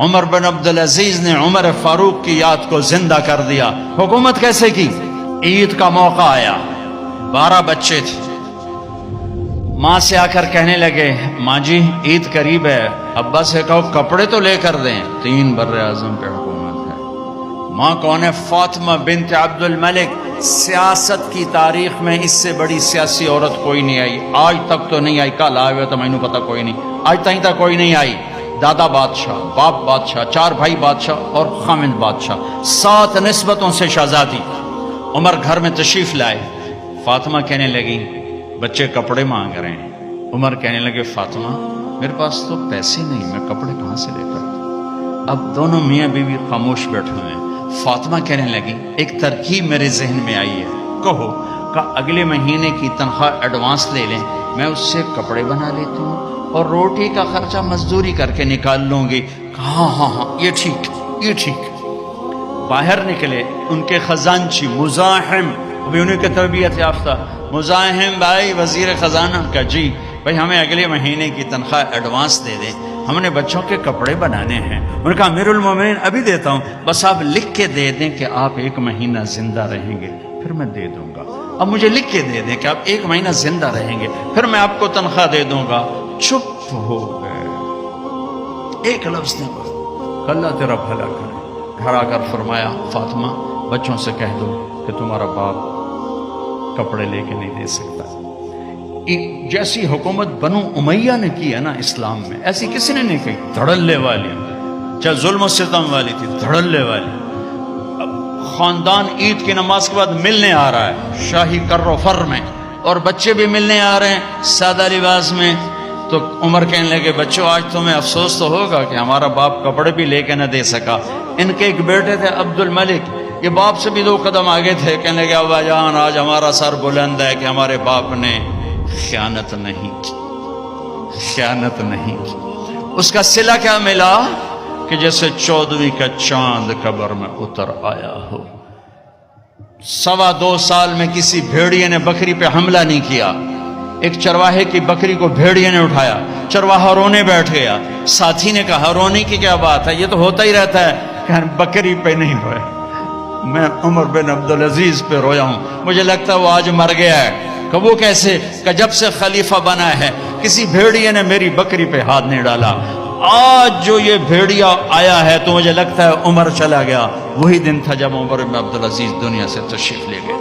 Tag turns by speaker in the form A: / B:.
A: عمر بن عبدالعزیز نے عمر فاروق کی یاد کو زندہ کر دیا۔ حکومت کیسے کی؟ عید کا موقع آیا، 12 بچے تھے، ماں سے آ کر کہنے لگے ماں جی عید قریب ہے، ابا سے کہو کپڑے تو لے کر دیں۔ 3 بر اعظم پہ حکومت ہے۔ ماں کون ہے؟ فاطمہ بنت عبد الملک۔ سیاست کی تاریخ میں اس سے بڑی سیاسی عورت کوئی نہیں آئی، آج تک تو نہیں آئی، کل آئے ہوئے تو مجھے پتا کوئی نہیں، آج تک کوئی نہیں آئی۔ دادا بادشاہ، باپ بادشاہ، 4 بھائی بادشاہ اور خامند بادشاہ، 7 نسبتوں سے شہزادی۔ عمر گھر میں تشریف لائے، فاطمہ کہنے لگی بچے کپڑے مانگ رہے ہیں۔ عمر کہنے لگے فاطمہ میرے پاس تو پیسے نہیں، میں کپڑے کہاں سے لے کر دوں؟ اب دونوں میاں بیوی خاموش بیٹھے ہوئے ہیں۔ فاطمہ کہنے لگی ایک ترکیب میرے ذہن میں آئی ہے، کہو کہ اگلے مہینے کی تنخواہ ایڈوانس لے لیں، میں اس سے کپڑے بنا لیتی ہوں اور روٹی کا خرچہ مزدوری کر کے نکال لوں گی۔ ہاں ہاں ہاں یہ ٹھیک، یہ ٹھیک۔ باہر نکلے ان کے خزانچی مزاحم، ابھی انہیں کی تربیت یافتہ مزاحم بھائی وزیر خزانہ کا جی بھائی ہمیں اگلے مہینے کی تنخواہ ایڈوانس دے دیں، ہم نے بچوں کے کپڑے بنانے ہیں۔ انہوں نے کہا امیر المومنین ابھی دیتا ہوں، بس آپ لکھ کے دے دیں کہ آپ 1 مہینہ زندہ رہیں گے، پھر میں دے دوں گا۔ اب مجھے لکھ کے دے دیں کہ آپ 1 مہینہ زندہ رہیں گے، پھر میں آپ کو تنخواہ دے دوں گا۔ چپ ہو گئے، ایک لفظ نہیں بولا۔ اللہ تیرا بھلا کرے۔ گھر آ کر فرمایا فاطمہ بچوں سے کہہ دو کہ تمہارا باپ کپڑے لے کے نہیں دے سکتا۔ جیسی حکومت بنو امیہ نے کی ہے نا اسلام میں، ایسی کسی نے نہیں کی، دھڑلے والی، چاہے ظلم و ستم والی تھی، دھڑلے والی۔ اب خاندان عید کی نماز کے بعد ملنے آ رہا ہے شاہی کر و فر میں، اور بچے بھی ملنے آ رہے ہیں سادہ لباس میں۔ تو عمر کہنے لگے بچوں آج تمہیں افسوس تو ہوگا کہ ہمارا باپ کپڑے بھی لے کے نہ دے سکا۔ ان کے ایک بیٹے تھے عبد الملک، یہ باپ سے بھی 2 قدم آگے تھے، کہنے لگے ابا جان آج ہمارا سر بلند ہے کہ ہمارے باپ نے خیانت نہیں کی، خیانت نہیں کی۔ اس کا صلہ کیا ملا کہ جیسے 14ویں کا چاند قبر میں اتر آیا ہو۔ 2.25 سال میں کسی بھیڑیے نے بکری پہ حملہ نہیں کیا۔ ایک چرواہے کی بکری کو بھیڑیے نے اٹھایا، چرواہا رونے بیٹھ گیا، ساتھی نے کہا رونے کی کیا بات ہے، یہ تو ہوتا ہی رہتا ہے۔ کہ بکری پہ نہیں روئے، میں عمر بن عبدالعزیز پہ رویا ہوں، مجھے لگتا ہے وہ آج مر گیا ہے۔ کہ وہ کیسے؟ کہ جب سے خلیفہ بنا ہے کسی بھیڑیے نے میری بکری پہ ہاتھ نہیں ڈالا۔ آج جو یہ بھیڑیا آیا ہے تو مجھے لگتا ہے عمر چلا گیا۔ وہی دن تھا جب عمر بن عبدالعزیز دنیا سے تشریف لے گئے تھے۔